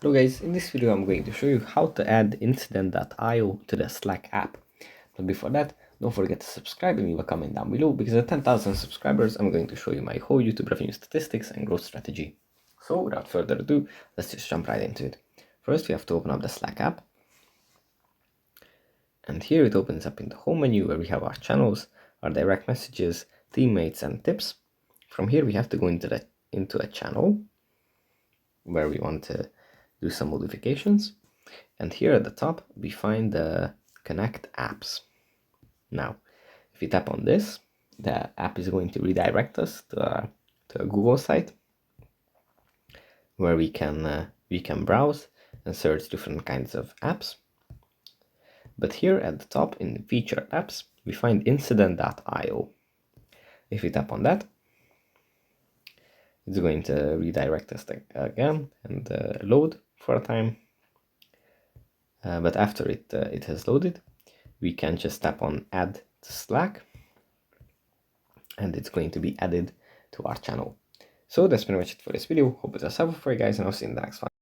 Hello guys, in this video I'm going to show you how to add Indecent.io to the Slack app. But before that, don't forget to subscribe and leave a comment down below, because at 10,000 subscribers I'm going to show you my whole YouTube revenue statistics and growth strategy. So without further ado, let's just jump right into it. First we have to open up the Slack app. And here it opens up in the home menu where we have our channels, our direct messages, teammates and tips. From here we have to go into a channel where we want to do some modifications. And here at the top, we find the Connect Apps. Now, if you tap on this, the app is going to redirect us to a Google site where we can browse and search different kinds of apps. But here at the top in the featured apps, we find Indecent.io. If we tap on that, it's going to redirect us again and load for a time. But after it has loaded, we can just tap on Add to Slack, and it's going to be added to our channel. So that's pretty much it for this video. Hope it was helpful for you guys, and I'll see you in the next one.